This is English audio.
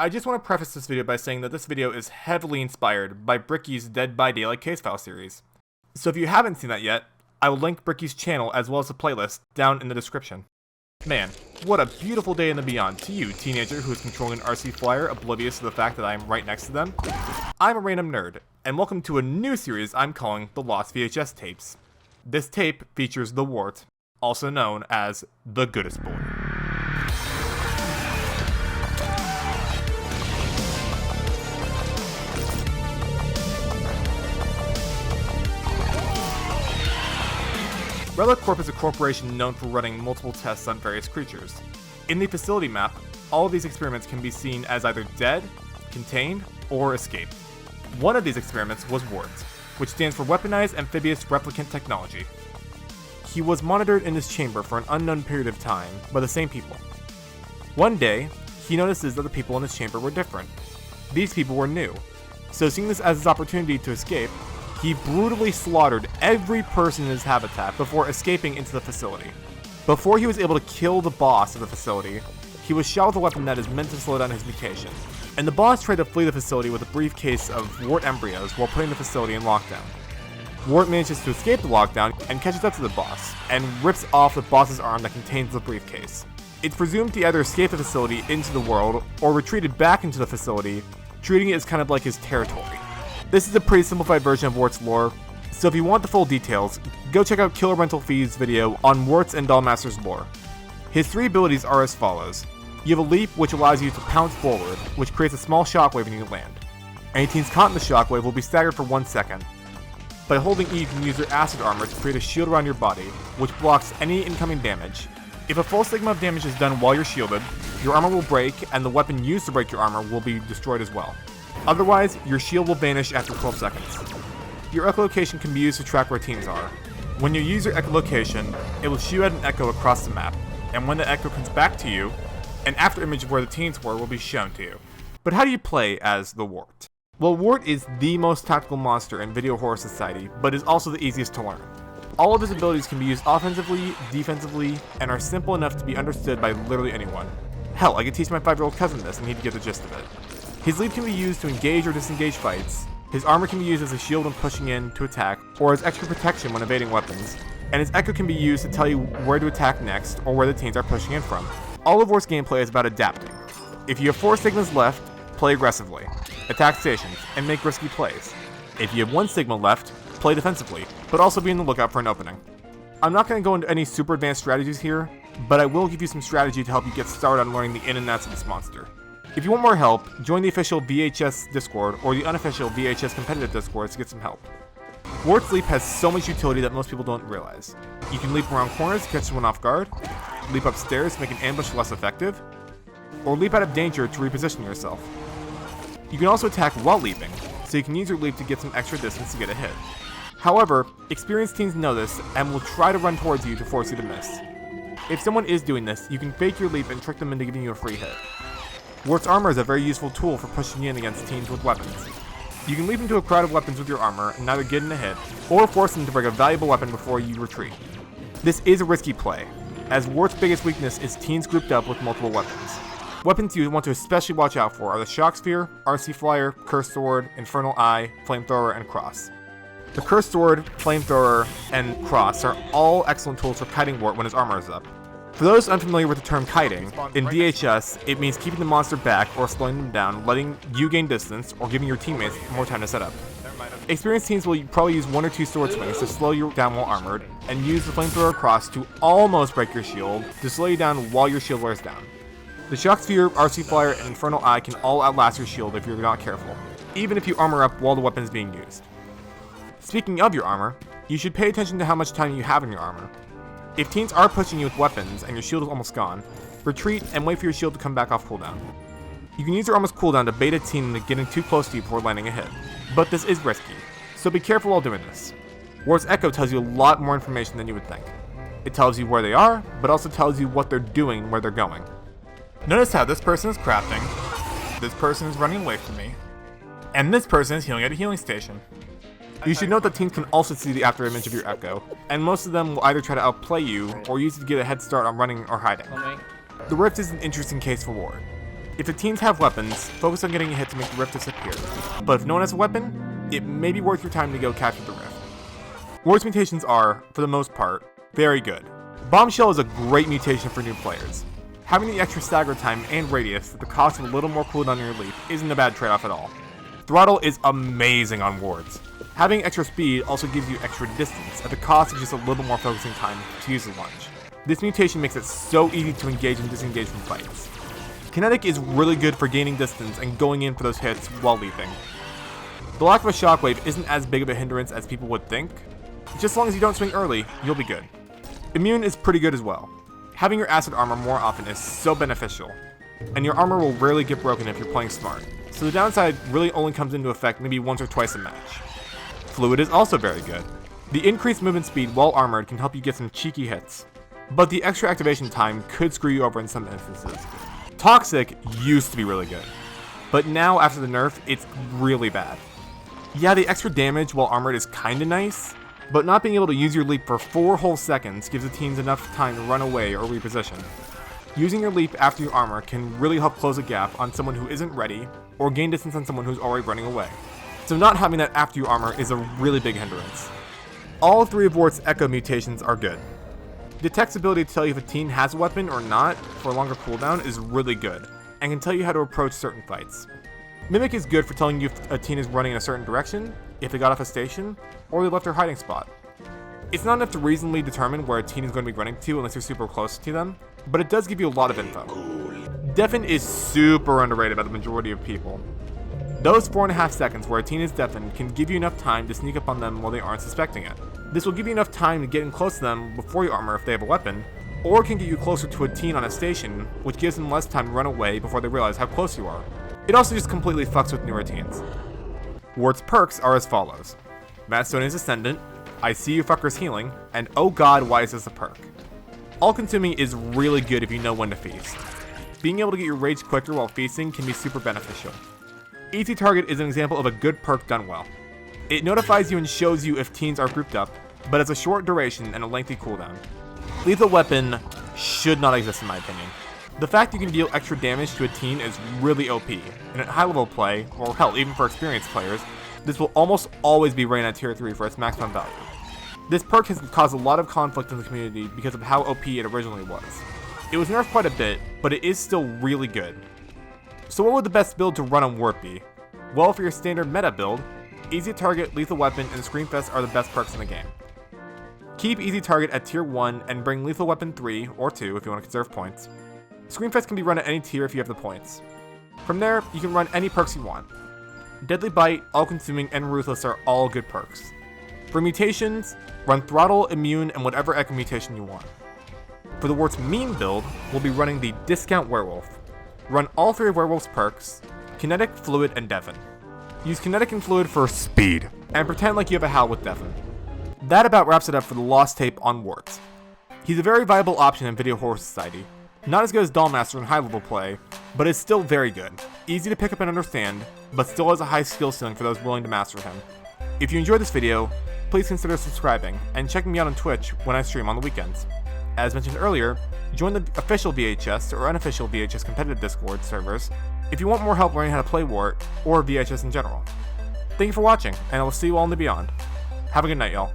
I just want to preface this video by saying that this video is heavily inspired by Bricky's Dead by Daylight case file series. So if you haven't seen that yet, I will link Bricky's channel as well as the playlist down in the description. Man, what a beautiful day in the beyond to you, teenager who is controlling an RC flyer oblivious to the fact that I am right next to them. I'm a random nerd, and welcome to a new series I'm calling the Lost VHS Tapes. This tape features the W.A.R.t, also known as the Goodest Boy. Relic Corp is a corporation known for running multiple tests on various creatures. In the facility map, all of these experiments can be seen as either dead, contained, or escaped. One of these experiments was W.A.R.t, which stands for Weaponized Amphibious Replicant Technology. He was monitored in his chamber for an unknown period of time by the same people. One day, he notices that the people in his chamber were different. These people were new, so seeing this as his opportunity to escape, he brutally slaughtered every person in his habitat before escaping into the facility. Before he was able to kill the boss of the facility, he was shot with a weapon that is meant to slow down his mutation, and the boss tried to flee the facility with a briefcase of W.A.R.t embryos while putting the facility in lockdown. W.A.R.t manages to escape the lockdown and catches up to the boss, and rips off the boss's arm that contains the briefcase. It's presumed he either escaped the facility into the world, or retreated back into the facility, treating it as kind of like his territory. This is a pretty simplified version of W.A.R.t's lore, so if you want the full details, go check out Killer Rental Fee's video on W.A.R.t's and Dollmaster's lore. His three abilities are as follows. You have a leap, which allows you to pounce forward, which creates a small shockwave when you land. Any teams caught in the shockwave will be staggered for 1 second. By holding E, you can use your acid armor to create a shield around your body, which blocks any incoming damage. If a full sigma of damage is done while you're shielded, your armor will break, and the weapon used to break your armor will be destroyed as well. Otherwise, your shield will vanish after 12 seconds. Your echolocation can be used to track where teams are. When you use your echolocation, it will shoot out an echo across the map, and when the echo comes back to you, an after image of where the teams were will be shown to you. But how do you play as the W.A.R.t? Well, W.A.R.t is the most tactical monster in Video Horror Society, but is also the easiest to learn. All of his abilities can be used offensively, defensively, and are simple enough to be understood by literally anyone. Hell, I could teach my 5-year-old cousin this and he'd get the gist of it. His leap can be used to engage or disengage fights, his armor can be used as a shield when pushing in to attack, or as extra protection when evading weapons, and his echo can be used to tell you where to attack next or where the teams are pushing in from. All of W.A.R.t's gameplay is about adapting. If you have 4 Sigmas left, play aggressively, attack stations, and make risky plays. If you have 1 Sigma left, play defensively, but also be on the lookout for an opening. I'm not going to go into any super advanced strategies here, but I will give you some strategy to help you get started on learning the in and outs of this monster. If you want more help, join the official VHS Discord or the unofficial VHS competitive Discord to get some help. W.A.R.t's leap has so much utility that most people don't realize. You can leap around corners to catch someone off guard, leap upstairs to make an ambush less effective, or leap out of danger to reposition yourself. You can also attack while leaping, so you can use your leap to get some extra distance to get a hit. However, experienced teams know this and will try to run towards you to force you to miss. If someone is doing this, you can fake your leap and trick them into giving you a free hit. W.A.R.t's armor is a very useful tool for pushing in against teams with weapons. You can leap into a crowd of weapons with your armor and either get in a hit, or force them to break a valuable weapon before you retreat. This is a risky play, as W.A.R.t's biggest weakness is teams grouped up with multiple weapons. Weapons you want to especially watch out for are the Shock Sphere, RC Flyer, Cursed Sword, Infernal Eye, Flamethrower, and Cross. The Cursed Sword, Flamethrower, and Cross are all excellent tools for kiting W.A.R.t when his armor is up. For those unfamiliar with the term kiting, in VHS, it means keeping the monster back or slowing them down, letting you gain distance, or giving your teammates more time to set up. Experienced teams will probably use 1 or 2 sword swings to slow you down while armored, and use the Flamethrower Cross to almost break your shield to slow you down while your shield wears down. The Shock Sphere, RC Flyer, and Infernal Eye can all outlast your shield if you're not careful, even if you armor up while the weapon is being used. Speaking of your armor, you should pay attention to how much time you have in your armor. If teams are pushing you with weapons and your shield is almost gone, retreat and wait for your shield to come back off cooldown. You can use your armor's cooldown to bait a team into getting too close to you before landing a hit, but this is risky, so be careful while doing this. W.A.R.t's Echo tells you a lot more information than you would think. It tells you where they are, but also tells you what they're doing where they're going. Notice how this person is crafting, this person is running away from me, and this person is healing at a healing station. You should note that teams can also see the after image of your echo, and most of them will either try to outplay you or use it to get a head start on running or hiding. The Rift is an interesting case for W.A.R.t. If the teens have weapons, focus on getting a hit to make the rift disappear. But if no one has a weapon, it may be worth your time to go capture the rift. W.A.R.t's mutations are, for the most part, very good. Bombshell is a great mutation for new players. Having the extra stagger time and radius at the cost of a little more cooldown on your leap isn't a bad trade-off at all. Throttle is amazing on wards. Having extra speed also gives you extra distance at the cost of just a little more focusing time to use the lunge. This mutation makes it so easy to engage and disengage from fights. Kinetic is really good for gaining distance and going in for those hits while leaping. The lack of a shockwave isn't as big of a hindrance as people would think. Just as long as you don't swing early, you'll be good. Immune is pretty good as well. Having your acid armor more often is so beneficial, and your armor will rarely get broken if you're playing smart, so the downside really only comes into effect maybe once or twice a match. Fluid is also very good. The increased movement speed while armored can help you get some cheeky hits, but the extra activation time could screw you over in some instances. Toxic used to be really good, but now after the nerf, it's really bad. Yeah, the extra damage while armored is kinda nice, but not being able to use your leap for 4 whole seconds gives the teens enough time to run away or reposition. Using your leap after your armor can really help close a gap on someone who isn't ready, or gain distance on someone who's already running away. So not having that after your armor is a really big hindrance. All 3 of W.A.R.t's echo mutations are good. Detect's ability to tell you if a teen has a weapon or not for a longer cooldown is really good, and can tell you how to approach certain fights. Mimic is good for telling you if a teen is running in a certain direction, if they got off a station, or they left their hiding spot. It's not enough to reasonably determine where a teen is going to be running to unless you're super close to them, but it does give you a lot of info. Deafen is super underrated by the majority of people. Those 4.5 seconds where a teen is deafened can give you enough time to sneak up on them while they aren't suspecting it. This will give you enough time to get in close to them before you armor if they have a weapon, or can get you closer to a teen on a station, which gives them less time to run away before they realize how close you are. It also just completely fucks with newer teens. W.A.R.t's perks are as follows: Macedonia's Ascendant, I See You Fuckers Healing, and Oh God, Why Is This a Perk? All consuming is really good if you know when to feast. Being able to get your rage quicker while feasting can be super beneficial. Easy Target is an example of a good perk done well. It notifies you and shows you if teens are grouped up, but has a short duration and a lengthy cooldown. Lethal Weapon should not exist in my opinion. The fact you can deal extra damage to a teen is really OP, and at high level play, or hell, even for experienced players, this will almost always be ranked at tier 3 for its maximum value. This perk has caused a lot of conflict in the community because of how OP it originally was. It was nerfed quite a bit, but it is still really good. So what would the best build to run on W.A.R.t be? Well, for your standard meta build, Easy Target, Lethal Weapon, and Screamfest are the best perks in the game. Keep Easy Target at tier 1 and bring Lethal Weapon 3, or 2 if you want to conserve points. Screamfest can be run at any tier if you have the points. From there, you can run any perks you want. Deadly Bite, All-Consuming, and Ruthless are all good perks. For mutations, run Throttle, Immune, and whatever echo mutation you want. For the W.A.R.t's meme build, we'll be running the Discount Werewolf. Run all 3 of Werewolf's perks, Kinetic, Fluid, and Deafen. Use Kinetic and Fluid for speed, and pretend like you have a Howl with Deafen. That about wraps it up for the Lost Tape on W.A.R.t. He's a very viable option in Video Horror Society. Not as good as Dollmaster in high level play, but is still very good. Easy to pick up and understand, but still has a high skill ceiling for those willing to master him. If you enjoyed this video, please consider subscribing, and checking me out on Twitch when I stream on the weekends. As mentioned earlier, join the official VHS or unofficial VHS competitive Discord servers if you want more help learning how to play W.A.R.t. or VHS in general. Thank you for watching, and I will see you all in the beyond. Have a good night, y'all.